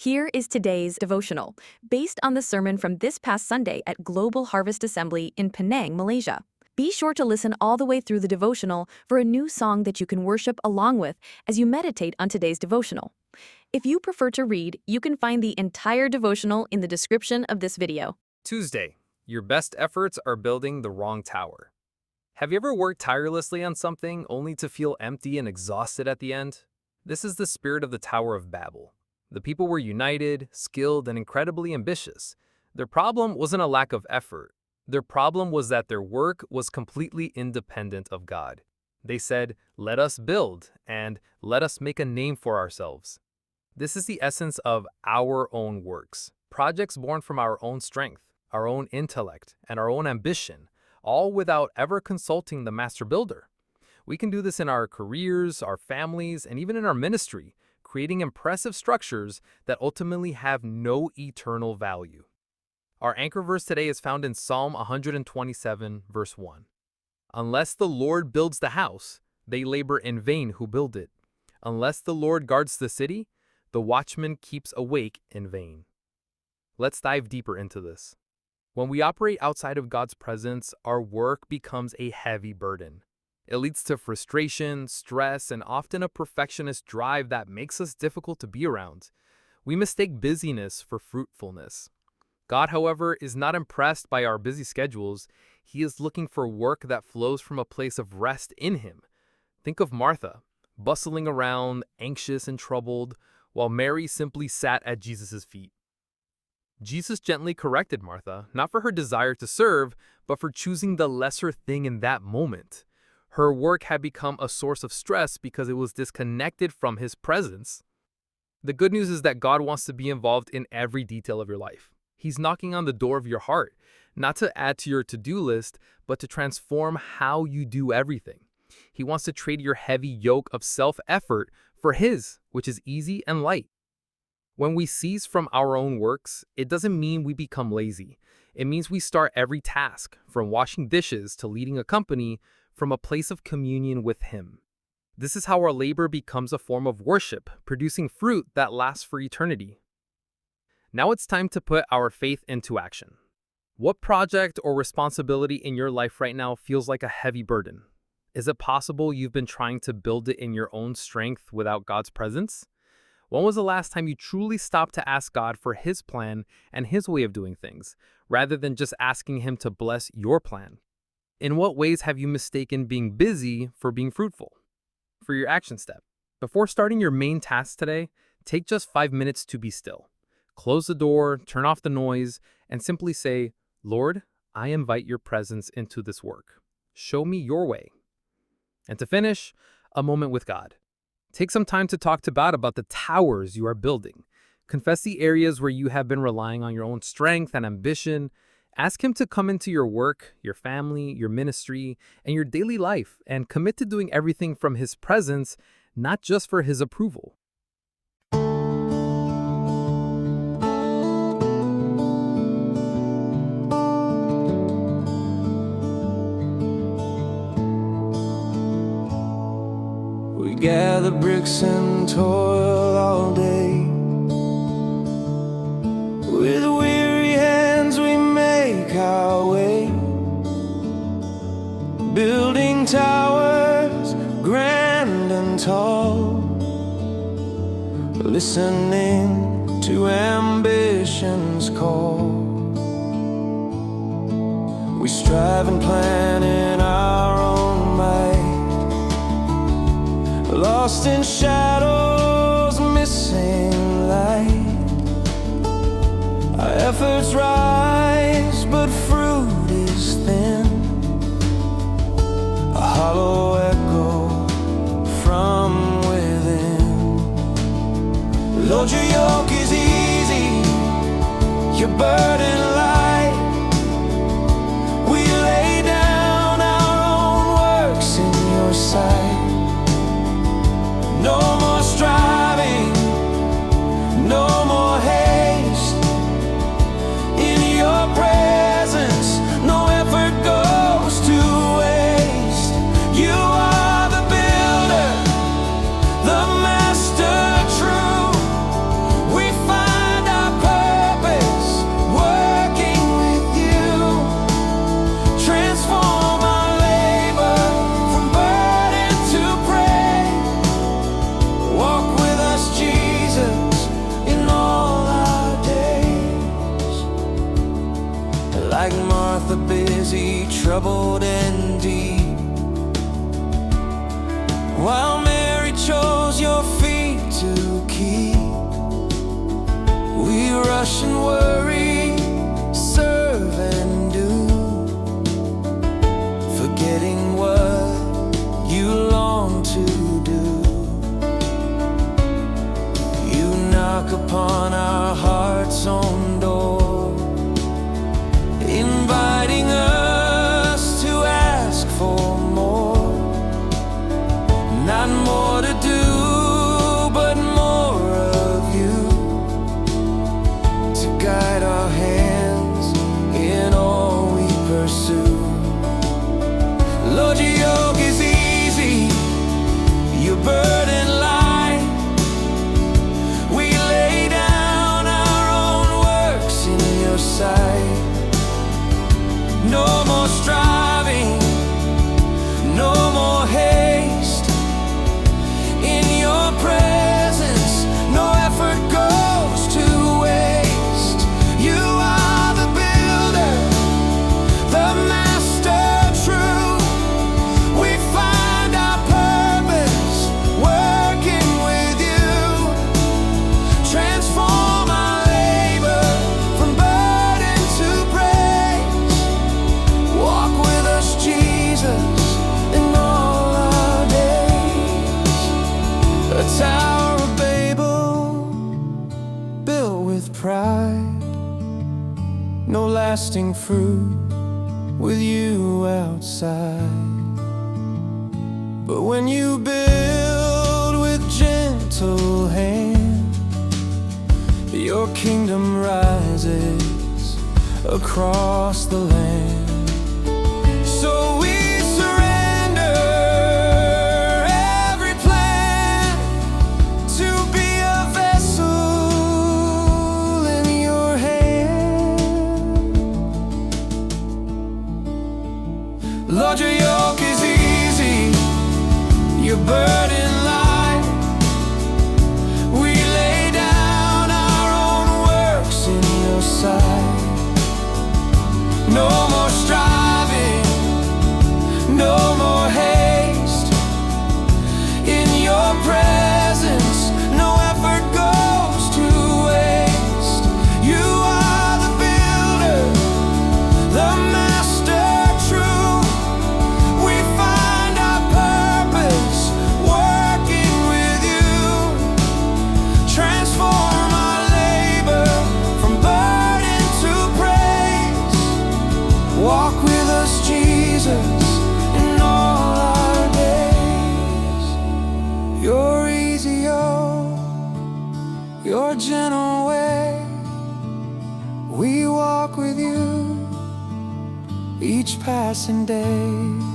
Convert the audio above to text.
Here is today's devotional, based on the sermon from this past Sunday at Global Harvest Assembly in Penang, Malaysia. Be sure to listen all the way through the devotional for a new song that you can worship along with as you meditate on today's devotional. If you prefer to read, you can find the entire devotional in the description of this video. Tuesday, your best efforts are building the wrong tower. Have you ever worked tirelessly on something only to feel empty and exhausted at the end? This is the spirit of the Tower of Babel. The people were united, skilled, and incredibly ambitious. Their problem wasn't a lack of effort. Their problem was that their work was completely independent of God. They said, "Let us build," and "let us make a name for ourselves." This is the essence of our own works. Projects born from our own strength, our own intellect, and our own ambition, all without ever consulting the master builder. We can do this in our careers, our families, and even in our ministry, creating impressive structures that ultimately have no eternal value. Our anchor verse today is found in Psalm 127, verse 1. Unless the Lord builds the house, they labor in vain who build it. Unless the Lord guards the city, the watchman keeps awake in vain. Let's dive deeper into this. When we operate outside of God's presence, our work becomes a heavy burden. It leads to frustration, stress, and often a perfectionist drive that makes us difficult to be around. We mistake busyness for fruitfulness. God, however, is not impressed by our busy schedules. He is looking for work that flows from a place of rest in Him. Think of Martha, bustling around, anxious and troubled, while Mary simply sat at Jesus' feet. Jesus gently corrected Martha, not for her desire to serve, but for choosing the lesser thing in that moment. Her work had become a source of stress because it was disconnected from His presence. The good news is that God wants to be involved in every detail of your life. He's knocking on the door of your heart, not to add to your to-do list, but to transform how you do everything. He wants to trade your heavy yoke of self-effort for His, which is easy and light. When we cease from our own works, it doesn't mean we become lazy. It means we start every task, from washing dishes to leading a company, from a place of communion with Him. This is how our labor becomes a form of worship, producing fruit that lasts for eternity. Now it's time to put our faith into action. What project or responsibility in your life right now feels like a heavy burden? Is it possible you've been trying to build it in your own strength without God's presence? When was the last time you truly stopped to ask God for His plan and His way of doing things, rather than just asking Him to bless your plan? In what ways have you mistaken being busy for being fruitful? For your action step, before starting your main task today, take just 5 minutes to be still. Close the door, turn off the noise, and simply say, "Lord, I invite your presence into this work. Show me your way." And to finish, a moment with God. Take some time to talk to God about the towers you are building. Confess the areas where you have been relying on your own strength and ambition. Ask Him to come into your work, your family, your ministry, and your daily life, and commit to doing everything from His presence, not just for His approval. We gather bricks and toil all day. With weary hands we make our way, building towers grand and tall, listening to ambition's call. We strive and plan in our own might, lost in shadows, missing light. Our efforts rise, but fruit is thin, a hollow echo from within. Lord, your yoke is easy, your burden light. We lay down our own works in your sight. No more striving, no more haste. In your presence, no effort goes to waste. You are the builder, the master true. We find Martha busy, troubled and deep, while Mary chose your feet to keep. We rush and worry, serve and do, forgetting what you long to do. You knock upon our heart's own door, inviting us to ask for more. Not more to do, but more of you, to guide our hands in all we pursue. Lord, your yoke is easy, your burden light. We lay down our own works in your sight. No more striving, no more haste. In your presence, no effort goes to waste. You are the builder, the master true. We find our purpose working with you. Transform our labor from burden to praise. Walk with us, Jesus, in all our days. A Tower of Babel, built with pride, no lasting fruit with you outside. But when you build with gentle hand, your kingdom rises across the land. So we surrender every plan to be a vessel in your hand. Lord, your yoke is easy, your burden light. We lay down our own works in your sight. No more striving, no more haste. In your presence, no effort goes to waste. You are the builder, the master true. We find our purpose working with you. Transform our labor from burden to praise. Walk with us, Jesus, in all our days. Your easy yoke, your gentle way. We walk with you each passing day.